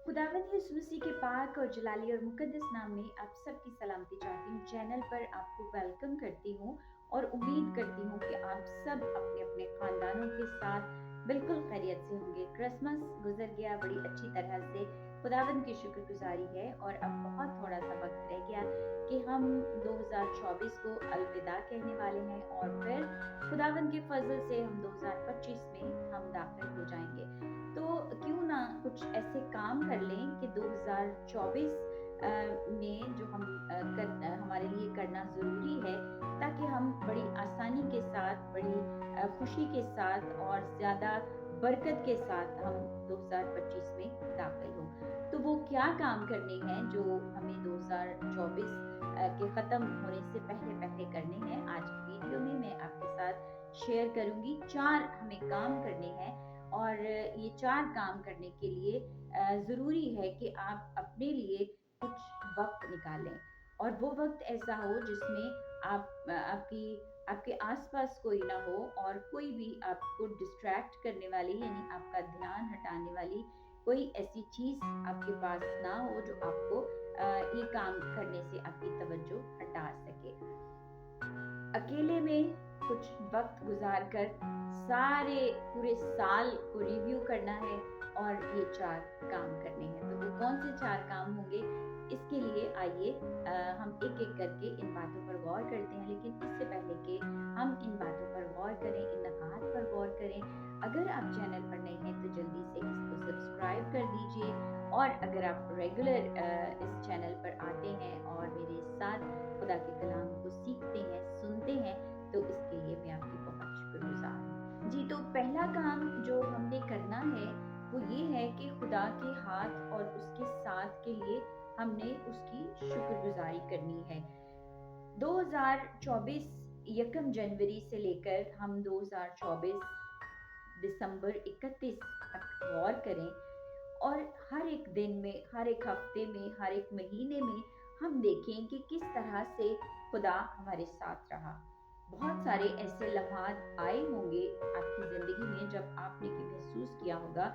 खुदावंद यीशु मसीह के पाक और जलाली और मुकद्दस नाम में आप सबकी सलामती चाहती हूँ। चैनल पर आपको वेलकम करती हूँ और उम्मीद करती हूँ कि आप सब अपने अपने खानदानों के साथ बिल्कुल खैरियत से होंगे। क्रिसमस गुजर गया बड़ी अच्छी तरह से, खुदावंद की शुक्रगुजारी है और अब बहुत थोड़ा सा वक्त रह गया कि हम 2024 को अलविदा कहने वाले हैं और फिर खुदावंद के फजल से हम 2025 में हम दाखिल हो जाएंगे। तो क्यों ना कुछ ऐसे काम कर लें कि 2024 में जो हम हमारे लिए करना ज़रूरी है, ताकि हम बड़ी आसानी के साथ, बड़ी खुशी के साथ और ज़्यादा बरकत के साथ हम 2025 में दाखिल हों। तो वो क्या काम करने हैं जो हमें 2024 के ख़त्म होने से पहले पहले करने हैं, आज की वीडियो में मैं आपके साथ शेयर करूँगी। 4 हमें काम करने हैं और ये 4 काम करने के लिए ज़रूरी है कि आप अपने लिए कुछ वक्त निकालें और वो वक्त ऐसा हो जिसमें आपके आसपास कोई ना हो और कोई भी आपको डिस्ट्रैक्ट करने वाली, यानी आपका ध्यान हटाने वाली कोई ऐसी चीज़ आपके पास ना हो जो आपको ये काम करने से आपकी तवज्जो हटा सके। अकेले में कुछ वक्त गुजार कर सारे पूरे साल को रिव्यू करना है और ये 4 काम करने हैं। तो वो कौन से 4 काम होंगे, इसके लिए आइए हम एक-एक करके इन बातों पर गौर करते हैं। लेकिन इससे पहले कि हम इन बातों पर गौर करें, इन नकात पर गौर करें, अगर आप चैनल पर नए हैं तो जल्दी से इसको सब्सक्राइब कर दीजिए और अगर आप रेगुलर इस चैनल पर आते हैं और मेरे साथ खुदा के कलाम को सीखते हैं, सुनते हैं, तो इसके लिए मैं आपकी बहुत शुक्रगुजार हूँ। जी, तो पहला काम जो हमने करना है वो ये है कि खुदा के हाथ और उसके साथ के लिए हमने उसकी शुक्रगुजारी करनी है। 2024 यकम जनवरी से लेकर हम 2024 दिसंबर 31 तक गौर करें और हर एक दिन में, हर एक हफ्ते में, हर एक महीने में हम देखें कि किस तरह से खुदा हमारे साथ रहा। बहुत सारे ऐसे लम्हात आए होंगे आपकी ज़िंदगी में जब आपने कि महसूस किया होगा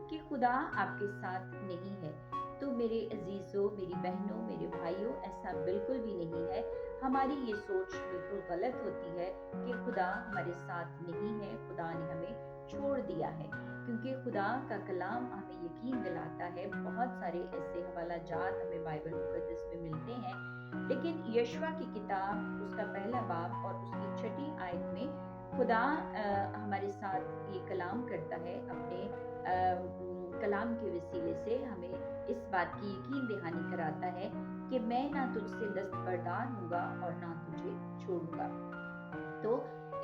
कि खुदा आपके साथ नहीं है। तो मेरे अजीज़ों, मेरी बहनों, मेरे भाइयों, ऐसा बिल्कुल भी नहीं है। हमारी ये सोच बिल्कुल गलत होती है कि खुदा हमारे साथ नहीं है, खुदा ने हमें छोड़ दिया है, क्योंकि खुदा का कलाम हमें यकीन दिलाता है। बहुत सारे ऐसे हवालाजात हमें बाइबल मुकद्दस में मिलते हैं, लेकिन यशवा की किताब उसका पहला बाब और उसकी 6ठी आयत में खुदा हमारे साथ ये कलाम करता है, अपने कलाम के वसीले से हमें इस बात की यकीन दहानी कराता है कि मैं ना तुझसे दस्तबरदार हूँगा और ना तुझे छोड़ूंगा। तो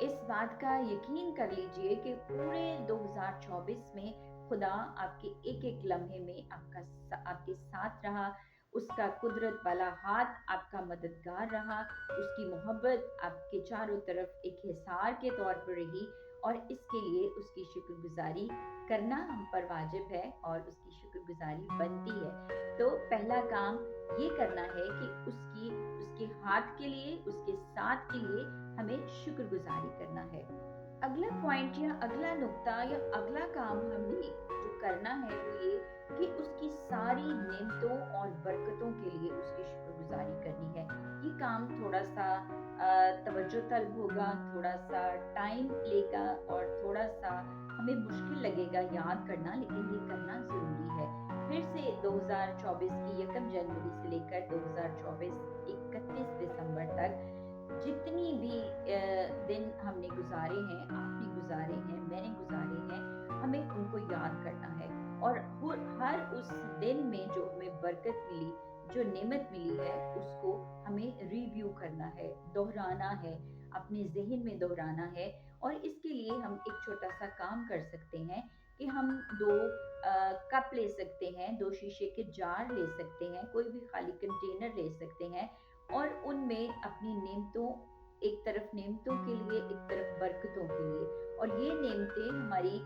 इस बात का यकीन कर लीजिए कि पूरे 2024 में खुदा आपके एक-एक लम्हे में आपके साथ रहा, उसका कुदरत वाला हाथ आपका मददगार रहा, उसकी मोहब्बत आपके चारों तरफ एक हिसार के तौर पर रही और इसके लिए उसकी शुक्रगुजारी करना हम पर वाजिब है और उसकी शुक्रगुजारी बनती है। तो पहला काम ये करना है कि उसके हाथ के लिए, उसके साथ के लिए हमें शुक्रगुजारी करना है। अगला पॉइंट या अगला नुक्ता या अगला काम हमने जो करना है वो ये कि उसकी सारी नेमतों और बरकतों के लिए उसकी शुक्रगुजारी करनी है। ये काम थोड़ा सा तवज्जो तलब होगा, थोड़ा सा टाइम लेगा और थोड़ा सा हमें मुश्किल लगेगा याद करना, लेकिन ये करना ज़रूरी है। फिर से 2024 की यकम जनवरी से लेकर 2024 31 दिसंबर तक जितनी भी दिन हमने गुजारे हैं, आपने गुजारे हैं, मैंने गुजारे हैं, हमें उनको याद करना है और हर उस दिन में जो हमें बरकत मिली, जो नेमत मिली है, उसको हमें रिव्यू करना है, दोहराना है, अपने ज़हन में दोहराना है। और इसके लिए हम एक छोटा-सा काम कर सकते हैं कि हम 2 कप ले सकते हैं, 2 शीशे के जार ले सकते हैं, कोई भी खाली कंटेनर ले सकते हैं और उनमें अपनी नेमतों, एक तरफ नेमतों के लिए, एक तरफ बरकतों के लिए। और ये नेमतें हमारी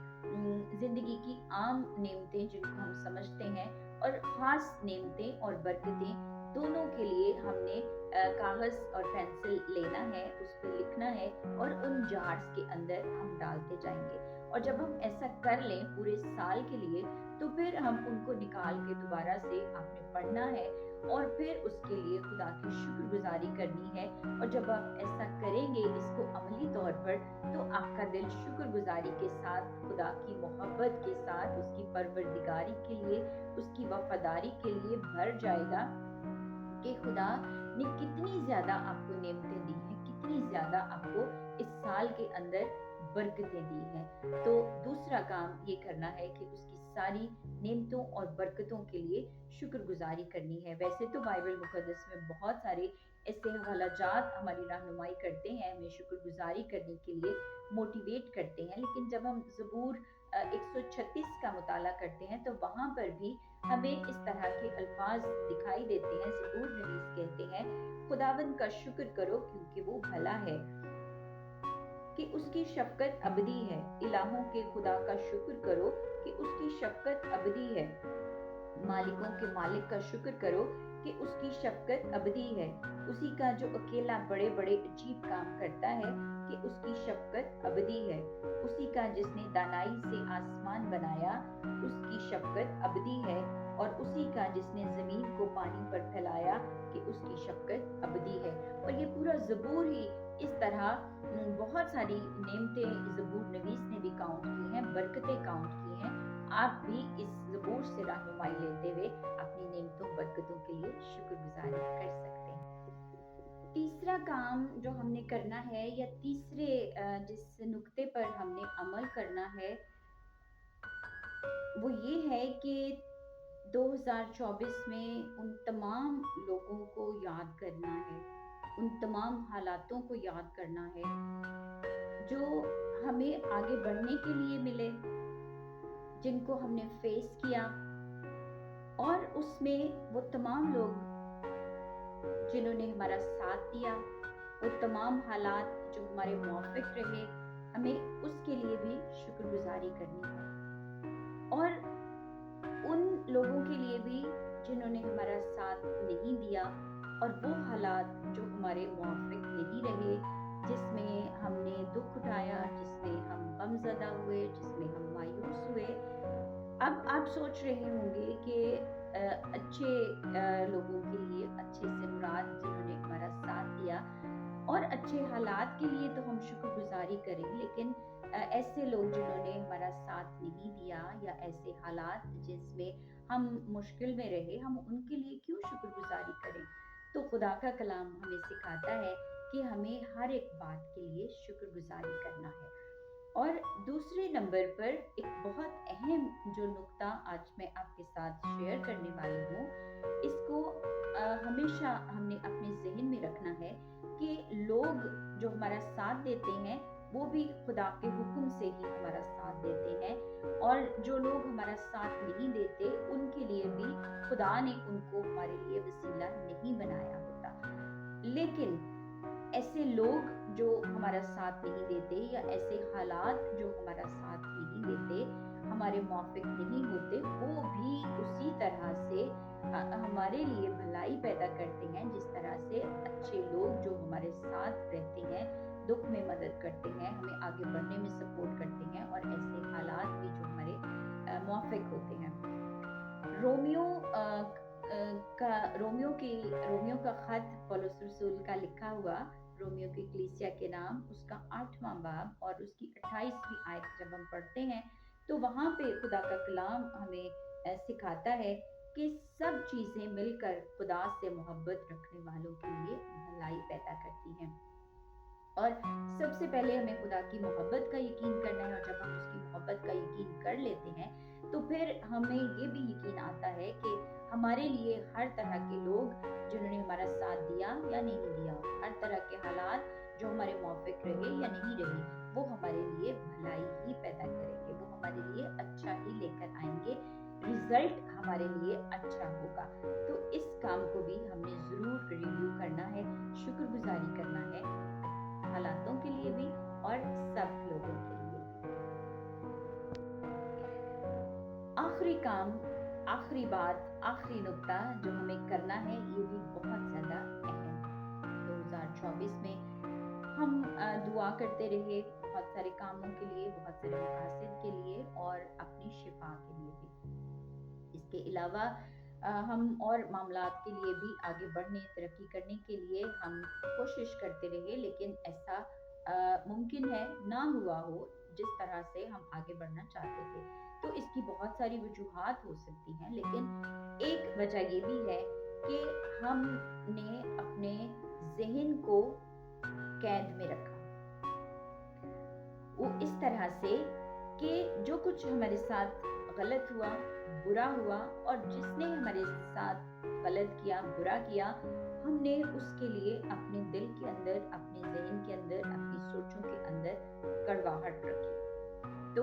ज़िंदगी की आम नेमतें जिनको हम समझते हैं और ख़ास नेमतें और बरकतें, दोनों के लिए हमने कागज़ और पेंसिल लेना है, उस पे लिखना है और उन जार्स के अंदर हम डालते जाएँगे। और जब हम ऐसा कर लें पूरे साल के लिए, तो फिर हम उनको निकाल के दोबारा से आपने पढ़ना है और फिर उसके लिए खुदा की शुक्रगुजारी करनी है। और जब आप ऐसा करेंगे इसको अमली तौर पर, तो आपका दिल शुक्रगुजारी के साथ, खुदा की मोहब्बत के साथ, उसकी परवरदिगारी के लिए, उसकी वफादारी के लिए भर जाएगा कि खुदा ने कितनी ज्यादा आपको नेमतें दी हैं, कितनी ज्यादा आपको इस साल के अंदर बरकतें दी हैं। तो दूसरा काम ये करना है कि उसकी सारी नेमतों और बरकतों के लिए शुक्रगुजारी करनी है। वैसे तो बाइबल मुकद्दस में बहुत सारे ऐसे हवालाजात हमारी रहनुमाई करते हैं, हमें शुक्रगुजारी करने के लिए मोटिवेट करते हैं, लेकिन जब हम ज़बूर 136 का मुताला करते हैं तो वहाँ पर भी हमें इस तरह के अल्फाज दिखाई देते हैं। ज़बूर नवीस कहते हैं, खुदावंद का शुक्र करो क्योंकि वो भला है, कि उसकी शफकत अबदी है। इलाहों के खुदा का शुक्र करो कि उसकी शफकत अबदी है। मालिकों के मालिक का शुक्र करो कि उसकी शफकत अबदी है। उसी का जो अकेला बड़े बड़े अजीब काम करता है, कि उसकी शफकत अबदी है। उसी का जिसने दानाई से आसमान बनाया, उसकी शफकत अबदी है। और उसी का जिसने जमीन को पानी पर फैलाया, कि उसकी शफकत अबदी है। और ये पूरा ज़बूर ही इस तरह बहुत सारी नेमतें ज़बूर नवीस ने भी काउंट की हैं, बरकतें काउंट की हैं। आप भी इस ज़बूर से रहनुमाई लेते हुए अपनी नेमतों बरकतों के लिए शुक्रगुजारी कर सकते हैं। तीसरा काम जो हमने करना है, या तीसरे जिस नुक्ते पर हमने अमल करना है, वो ये है कि 2024 में उन तमाम लोगों को याद करना है, उन तमाम हालातों को याद करना है जो हमें आगे बढ़ने के लिए मिले, जिनको हमने फेस किया, और उसमें वो तमाम लोग जिन्होंने हमारा साथ दिया, वो तमाम हालात जो हमारे मुआफिक रहे, हमें उसके लिए भी शुक्रगुजारी करनी है। और उन लोगों के लिए भी जिन्होंने हमारा साथ नहीं दिया, और वो हालात जो हमारे मुआफिक नहीं रहे, जिसमें हमने दुख उठाया, जिसमें हम गमज़दा हुए, जिसमें हम मायूस हुए। अब आप सोच रहे होंगे कि अच्छे लोगों के लिए अच्छे से मुराद जिन्होंने हमारा साथ दिया, और अच्छे हालात के लिए तो हम शुक्रगुजारी करें, लेकिन ऐसे लोग जिन्होंने हमारा साथ नहीं दिया, या ऐसे हालात जिसमें हम मुश्किल में रहे, हम उनके लिए क्यों शुक्रगुजारी करें। तो खुदा का कलाम हमें सिखाता है कि हमें हर एक बात के लिए शुक्रगुजारी करना है। और दूसरे नंबर पर एक बहुत अहम जो नुक्ता आज मैं आपके साथ शेयर करने वाली हूँ, इसको हमेशा हमने अपने जहन में रखना है कि लोग जो हमारा साथ देते हैं, वो भी खुदा के हुक्म से ही हमारा साथ देते हैं, और जो लोग हमारा साथ नहीं देते, उनके लिए भी खुदा ने उनको हमारे लिए वसीला नहीं बनाया होता। लेकिन ऐसे लोग जो हमारा साथ नहीं देते, या ऐसे हालात जो हमारा साथ नहीं देते, हमारे मुआफिक नहीं होते, वो भी उसी तरह से हमारे लिए भलाई पैदा करते हैं, जिस तरह से अच्छे लोग जो हमारे साथ रहते हैं, दुख में मदद करते हैं, हमें आगे बढ़ने में सपोर्ट करते हैं, और ऐसे हालात भी जो हमारे मुआफिक होते हैं। रोमियो का खत पौलुस रसूल का लिखा हुआ, रोमियो की कलीसिया के नाम, उसका 8वां बाब और उसकी 28वीं आयत जब हम पढ़ते हैं, तो वहाँ पे खुदा का कलाम हमें सिखाता है कि सब चीज़ें मिलकर खुदा से मोहब्बत रखने वालों के लिए भलाई पैदा करती हैं। और सबसे पहले हमें खुदा की मोहब्बत का यकीन करना है, और जब हम उसकी मोहब्बत का यकीन कर लेते हैं, तो फिर हमें ये भी यकीन आता है कि हमारे लिए हर तरह के लोग जिन्होंने हमारा साथ दिया या नहीं दिया, हर तरह के हालात जो हमारे मुआफिक रहे या नहीं रहे, वो हमारे लिए भलाई ही पैदा करेंगे, वो हमारे लिए अच्छा ही लेकर आएंगे, रिजल्ट हमारे लिए अच्छा होगा। तो इस काम को भी हमने जरूर रिव्यू करना है, शुक्रगुजारी करना है, हालातों के लिए भी और सब लोगों के लिए। आखिरी काम, आखिरी बात, आखिरी नुक्ता जो हमें करना है, ये भी बहुत ज्यादा अहम है। 2024 में हम दुआ करते रहे, बहुत सारे कामों के लिए, बहुत सारे मकासद के लिए और अपनी शिफा के लिए भी। इसके अलावा हम और मामलात के लिए भी आगे बढ़ने, तरक्की करने के लिए हम कोशिश करते रहे, लेकिन ऐसा मुमकिन है ना हुआ हो जिस तरह से हम आगे बढ़ना चाहते थे। तो इसकी बहुत सारी वजूहात हो सकती हैं, लेकिन एक वजह ये भी है कि हमने अपने ज़हन को कैद में रखा। वो इस तरह से कि जो कुछ हमारे साथ गलत हुआ, बुरा हुआ, और जिसने हमारे साथ गलत किया, बुरा किया, हमने उसके लिए अपने दिल के अंदर, अपने ज़हन के अंदर, अपनी सोचों के अंदर कड़वाहट रखी। तो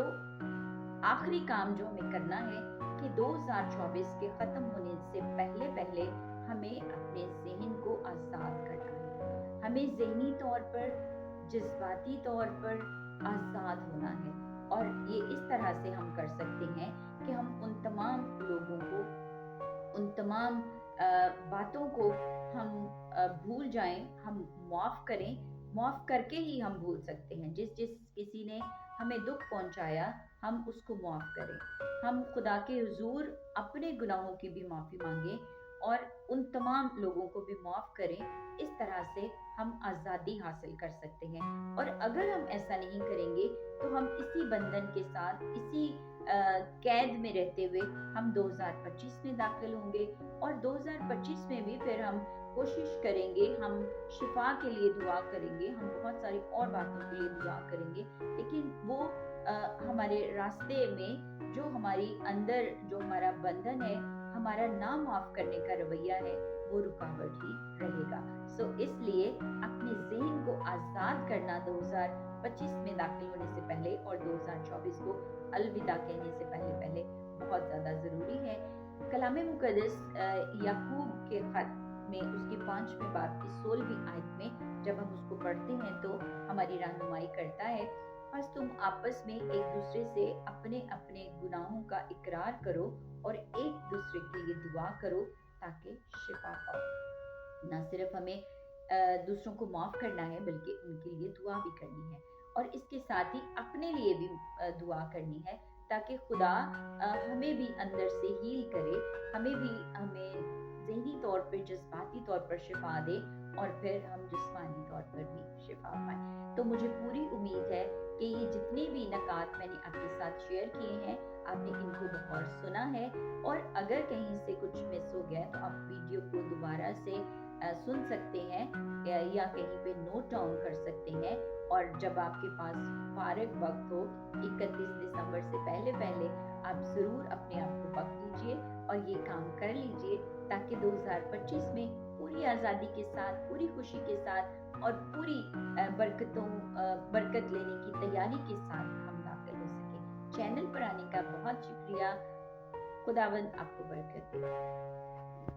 आखिरी काम जो हमें करना है कि 2024 के ख़त्म होने से पहले पहले हमें अपने ज़हन को आज़ाद करना है। हमें ज़हनी तौर पर, जज्बाती तौर पर आज़ाद होना है, और ये इस तरह से हम कर सकते हैं कि हम उन तमाम लोगों को, उन तमाम बातों को हम भूल जाएं, हम माफ़ करें। माफ़ करके ही हम भूल सकते हैं। जिस किसी ने हमें दुख पहुंचाया, हम उसको माफ़ करें। हम खुदा के हुजूर अपने गुनाहों की भी माफ़ी मांगें और उन तमाम लोगों को भी माफ़ करें। इस तरह से हम आज़ादी हासिल कर सकते हैं। और अगर हम ऐसा नहीं करेंगे तो हम इसी बंधन के साथ, इसी कैद में रहते हुए हम 2025 में दाखिल होंगे, और 2025 में भी फिर हम कोशिश करेंगे, हम शिफा के लिए दुआ करेंगे, हम बहुत सारी और बातों के लिए दुआ करेंगे, लेकिन वो हमारे रास्ते में जो हमारी अंदर जो हमारा बंधन है, हमारा ना माफ़ करने का रवैया है, वो रुकावट ही रहेगा। सो इसलिए अपने ज़हन को आज़ाद करना 2025 में दाखिल होने से पहले और 2024 को अलविदा कहने से पहले पहले बहुत ज़्यादा ज़रूरी है। कलाम मुक़द्दस याकूब के ख़त में उसकी 5वें बाब की 16वीं आयत में जब हम उसको पढ़ते हैं तो हमारी रहनुमाई करता है, बस तुम आपस में एक दूसरे से अपने अपने गुनाहों का इकरार करो और एक दूसरे के लिए दुआ करो ताकि शिफा पाओ। ना सिर्फ हमें दूसरों को माफ़ करना है, बल्कि उनके लिए दुआ भी करनी है, और इसके साथ ही अपने लिए भी दुआ करनी है ताकि खुदा हमें भी अंदर से हील करे, हमें ज़हनी तौर पे, जज्बाती तौर पर शिफा दे, और फिर हम जिस्मानी तौर पर भी शिफा पाएं। तो मुझे पूरी उम्मीद है कि ये जितने भी नकात मैंने आपके साथ शेयर किए हैं, आपने इनको बगौर सुना है, और अगर कहीं से कुछ मिस हो गया तो आप वीडियो को दोबारा से सुन सकते हैं या कहीं पे नोट डाउन कर सकते हैं, और जब आपके पास फारिग वक्त हो 31 दिसंबर से पहले पहले आप ज़रूर अपने आप को वक्त दीजिए और ये काम कर लीजिए ताकि 2025 में पूरी आज़ादी के साथ, पूरी खुशी के साथ और पूरी बरकत लेने की तैयारी के साथ हम दाखिल हो सके। चैनल पर आने का बहुत शुक्रिया। खुदावंद आपको बरकत दे।